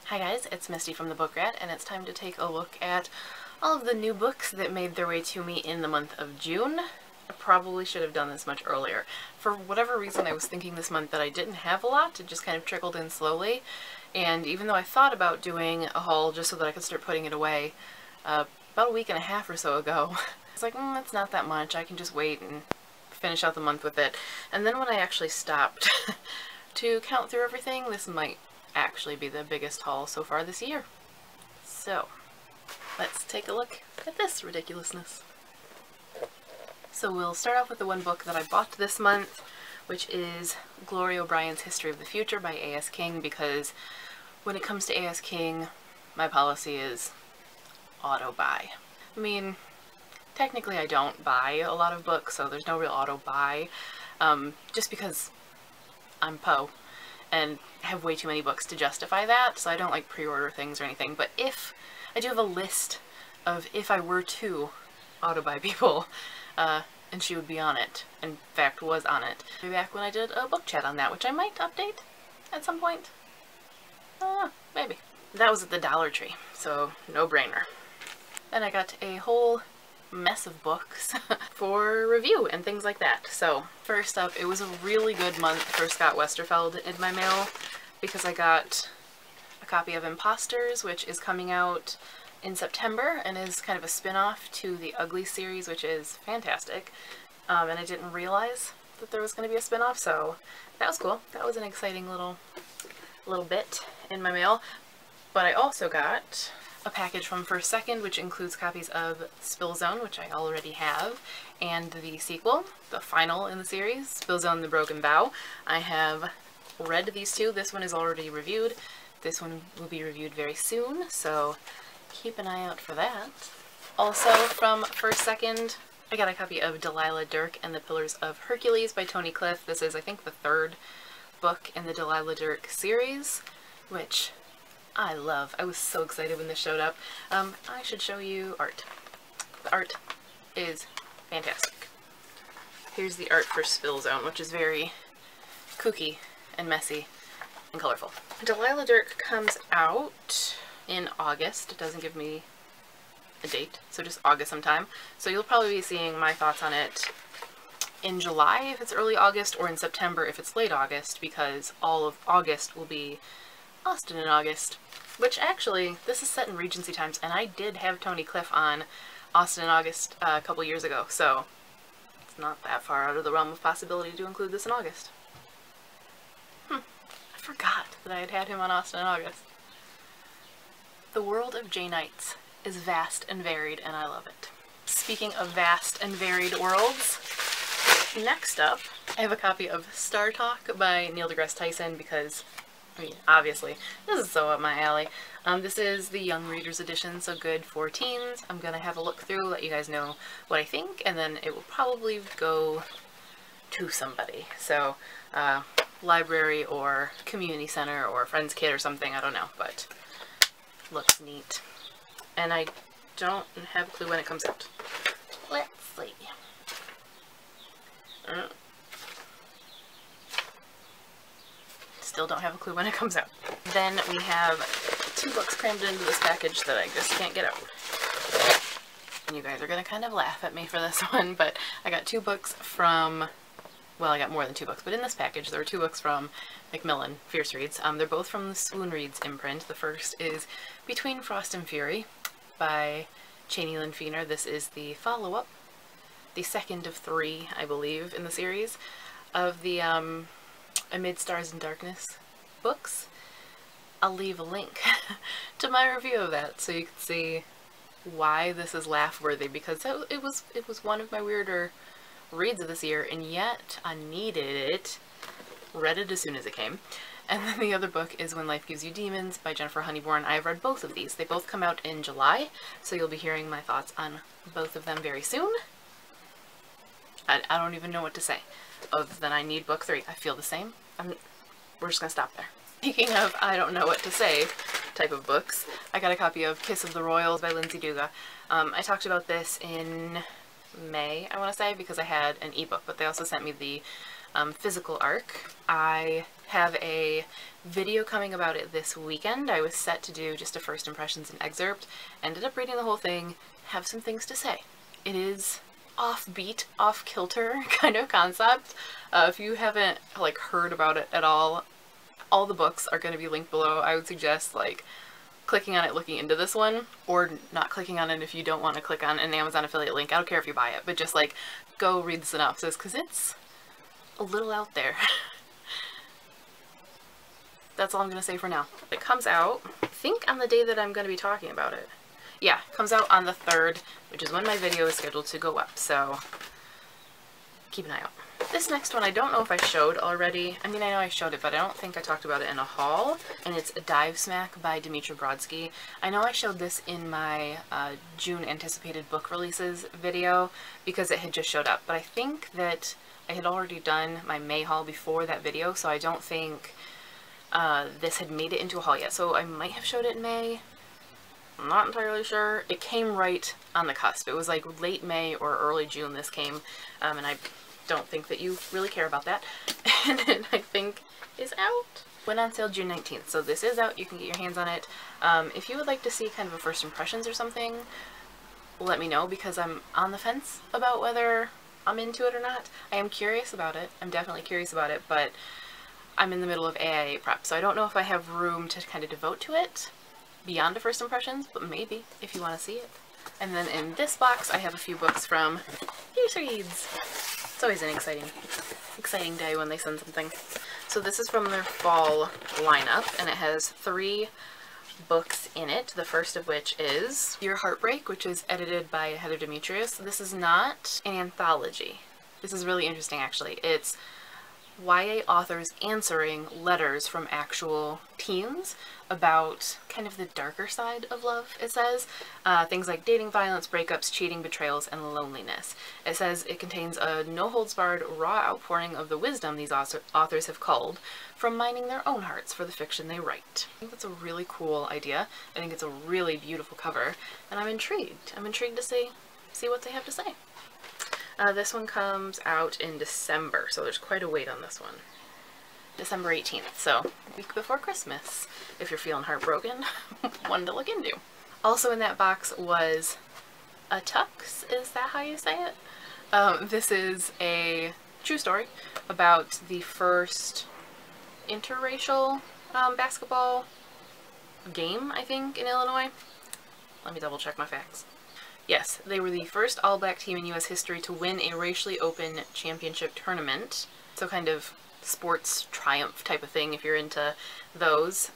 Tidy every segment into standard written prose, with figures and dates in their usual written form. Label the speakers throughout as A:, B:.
A: Hi guys, it's Misty from the Book Rat, and it's time to take a look at all of the new books that made their way to me in the month of June. I probably should have done this much earlier. For whatever reason, I was thinking this month that I didn't have a lot. It just kind of trickled in slowly, and even though I thought about doing a haul just so that I could start putting it away about a week and a half or so ago, I was like, it's not that much, I can just wait and finish out the month with it. And then when I actually stopped to count through everything, this might actually be the biggest haul so far this year. So let's take a look at this ridiculousness. So we'll start off with the one book that I bought this month, which is Gloria O'Brien's History of the Future by A.S. King, because when it comes to A.S. King, my policy is auto-buy. I mean, technically I don't buy a lot of books, so there's no real auto-buy, just because I'm Poe and have way too many books to justify that, so I don't like pre-order things or anything. But if I do have a list of if I were to auto-buy people, and she would be on it. In fact, was on it. Maybe back when I did a book chat on that, which I might update at some point. Maybe. That was at the Dollar Tree, so no brainer. And I got a whole mess of books for review and things like that. So first up, it was a really good month for Scott Westerfeld in my mail, because I got a copy of Imposters, which is coming out in September and is kind of a spin-off to the Ugly series, which is fantastic. And I didn't realize that there was going to be a spin-off, so that was cool. That was an exciting little bit in my mail. But I also got a package from First Second, which includes copies of Spill Zone, which I already have, and the sequel, the final in the series, Spill Zone: The Broken Bow. I have read these two. This one is already reviewed. This one will be reviewed very soon, so keep an eye out for that. Also from First Second, I got a copy of Delilah Dirk and the Pillars of Hercules by Tony Cliff. This is, I think, the third book in the Delilah Dirk series, which I love. I was so excited when this showed up. I should show you art. The art is fantastic. Here's the art for Spill Zone, which is very kooky and messy and colorful. Delilah Dirk comes out in August. It doesn't give me a date, so just August sometime. So you'll probably be seeing my thoughts on it in July if it's early August, or in September if it's late August, because all of August will be Austin in August, which actually, this is set in Regency times, and I did have Tony Cliff on Austin in August a couple years ago, so it's not that far out of the realm of possibility to include this in August. I forgot that I had him on Austin in August. The world of Jay Knights is vast and varied, and I love it. Speaking of vast and varied worlds, next up, I have a copy of Star Talk by Neil deGrasse Tyson, because, I mean, obviously, this is so up my alley. This is the Young Readers edition, so good for teens. I'm gonna have a look through, let you guys know what I think, and then it will probably go to somebody. So, library or community center or friend's kid or something, I don't know, but looks neat. And I don't have a clue when it comes out. Let's see. Still don't have a clue when it comes out. Then we have two books crammed into this package that I just can't get out. And you guys are gonna kind of laugh at me for this one, but I got two books from, well, I got more than two books, but in this package there were two books from Macmillan Fierce Reads. They're both from the Swoon Reads imprint. The first is Between Frost and Fury by Cheney Lynn Feener. This is the follow-up, the second of three, I believe, in the series of the Amid Stars and Darkness books. I'll leave a link to my review of that so you can see why this is laugh-worthy, because it was one of my weirder reads of this year, and yet I needed it. Read it as soon as it came. And then the other book is When Life Gives You Demons by Jennifer Honeyborn. I've read both of these. They both come out in July, so you'll be hearing my thoughts on both of them very soon. I don't even know what to say, other than I need book 3. I feel the same. We're just gonna stop there. Speaking of I don't know what to say type of books, I got a copy of Kiss of the Royals by Lindsay Duga. I talked about this in May, I want to say, because I had an ebook, but they also sent me the physical arc. I have a video coming about it this weekend. I was set to do just a first impressions and excerpt. Ended up reading the whole thing, have some things to say. It is offbeat, off-kilter kind of concept. If you haven't like heard about it at all the books are going to be linked below. I would suggest like clicking on it, looking into this one, or not clicking on it if you don't want to click on an Amazon affiliate link. I don't care if you buy it, but just like go read the synopsis because it's a little out there. That's all I'm going to say for now. It comes out, I think, on the day that I'm going to be talking about it. Yeah, it comes out on the 3rd, which is when my video is scheduled to go up, so keep an eye out. This next one I don't know if I showed already. I mean, I know I showed it, but I don't think I talked about it in a haul, and it's Dive Smack by Dmitry Brodsky. I know I showed this in my June anticipated book releases video because it had just showed up, but I think that I had already done my May haul before that video, so I don't think this had made it into a haul yet, so I might have showed it in May. I'm not entirely sure. It came right on the cusp. It was like late May or early June this came, and I don't think that you really care about that. And it, I think, is out. Went on sale June 19th, so this is out. You can get your hands on it. If you would like to see kind of a first impressions or something, let me know, because I'm on the fence about whether I'm into it or not. I am curious about it. I'm definitely curious about it, but I'm in the middle of AIA prep, so I don't know if I have room to kind of devote to it beyond the first impressions, but maybe if you want to see it. And then in this box I have a few books from Fierce Reads. It's always an exciting day when they send something. So this is from their fall lineup, and it has 3 books in it, the first of which is Your Heartbreak, which is edited by Heather Demetrius. This is not an anthology. This is really interesting, actually. It's YA authors answering letters from actual teens about kind of the darker side of love, it says. Things like dating, violence, breakups, cheating, betrayals, and loneliness. It says it contains a no-holds-barred, raw outpouring of the wisdom these authors have culled from mining their own hearts for the fiction they write. I think that's a really cool idea. I think it's a really beautiful cover, and I'm intrigued. I'm intrigued to see what they have to say. This one comes out in December, so there's quite a wait on this one. December 18th, so a week before Christmas, if you're feeling heartbroken. One to look into. Also in that box was a Tux, is that how you say it? This is a true story about the first interracial basketball game, I think, in Illinois. Let me double check my facts. Yes, they were the first all-black team in U.S. history to win a racially open championship tournament. So kind of sports triumph type of thing if you're into those.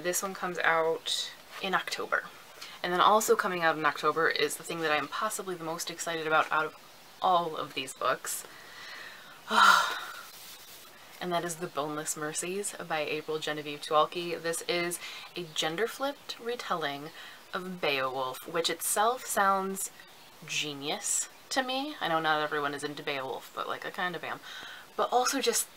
A: This one comes out in October. And then also coming out in October is the thing that I am possibly the most excited about out of all of these books. And that is The Boneless Mercies by April Genevieve Tuolke. This is a gender-flipped retelling of Beowulf, which itself sounds genius to me. I know not everyone is into Beowulf, but like I kind of am. But also just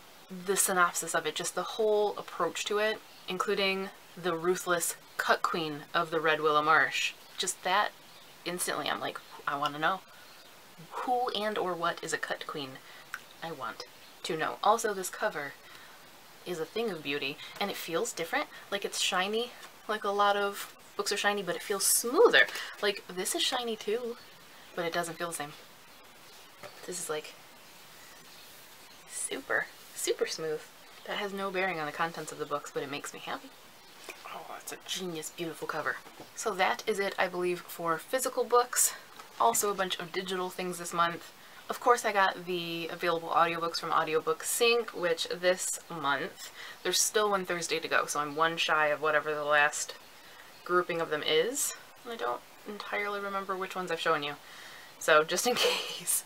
A: the synopsis of it, just the whole approach to it, including the ruthless cut queen of the Red Willow Marsh. Just that, instantly I'm like, I want to know. Who and or what is a cut queen? I want to know. Also, this cover is a thing of beauty, and it feels different. Like it's shiny, like a lot of books are shiny, but it feels smoother. Like, this is shiny too, but it doesn't feel the same. This is like super, super smooth. That has no bearing on the contents of the books, but it makes me happy. Oh, it's a genius, beautiful cover. So that is it, I believe, for physical books. Also a bunch of digital things this month. Of course, I got the available audiobooks from Audiobook Sync, which this month, there's still one Thursday to go, so I'm one shy of whatever the last grouping of them is. I don't entirely remember which ones I've shown you, so just in case.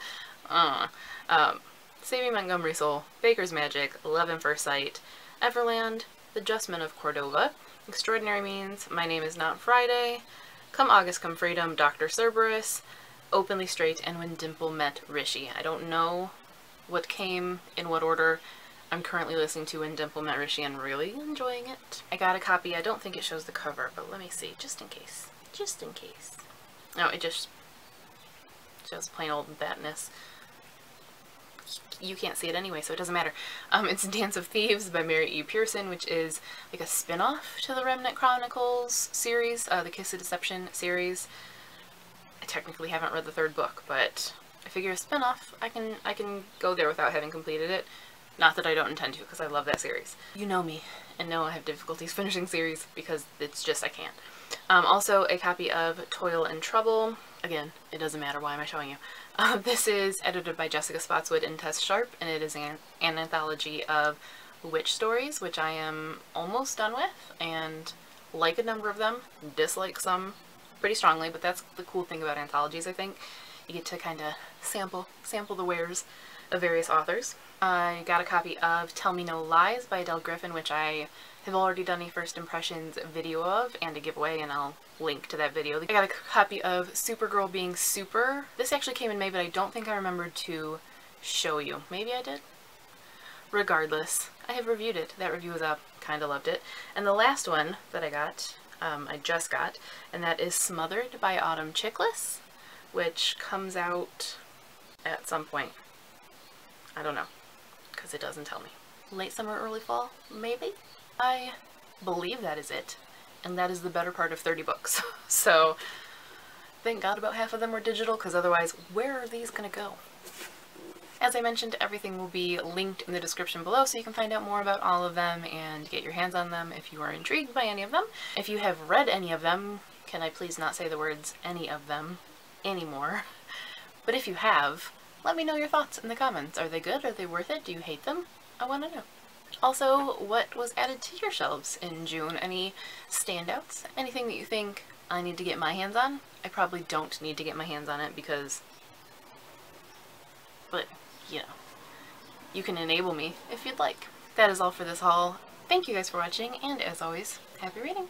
A: Saving Montgomery Soul, Baker's Magic, Love at First Sight, Everland, The Justmen of Cordova, Extraordinary Means, My Name Is Not Friday, Come August Come Freedom, Dr. Cerberus, Openly Straight, and When Dimple Met Rishi. I don't know what came in what order. I'm currently listening to When Dimple Met Rishi and really enjoying it. I got a copy. I don't think it shows the cover, but let me see, just in case. Just in case. No, it just shows plain old thatness. you can't see it anyway, so it doesn't matter. It's Dance of Thieves by Mary E. Pearson, which is like a spin-off to the Remnant Chronicles series, the Kiss of Deception series. I technically haven't read the third book, but I figure a spin-off, I can go there without having completed it. Not that I don't intend to, because I love that series. You know me, and know I have difficulties finishing series, because it's just I can't. Also, a copy of Toil and Trouble. Again, it doesn't matter, why am I showing you? This is edited by Jessica Spotswood and Tess Sharp, and it is an anthology of witch stories, which I am almost done with, and like a number of them, dislike some pretty strongly, but that's the cool thing about anthologies, I think. You get to kind of sample the wares of various authors. I got a copy of Tell Me No Lies by Adele Griffin, which I have already done a first impressions video of and a giveaway, and I'll link to that video. I got a copy of Supergirl Being Super. This actually came in May, but I don't think I remembered to show you. Maybe I did? Regardless, I have reviewed it. That review was up. Kinda loved it. And the last one that I got, I just got, and that is Smothered by Autumn Chickless, which comes out at some point. I don't know, because it doesn't tell me. Late summer, early fall, maybe? I believe that is it, and that is the better part of 30 books. So, thank God about half of them were digital, because otherwise, where are these gonna go? As I mentioned, everything will be linked in the description below, so you can find out more about all of them and get your hands on them if you are intrigued by any of them. If you have read any of them, can I please not say the words any of them anymore? But if you have, let me know your thoughts in the comments. Are they good? Are they worth it? Do you hate them? I want to know. Also, what was added to your shelves in June? Any standouts? Anything that you think I need to get my hands on? I probably don't need to get my hands on it because... but, you know, you can enable me if you'd like. That is all for this haul. Thank you guys for watching, and as always, happy reading!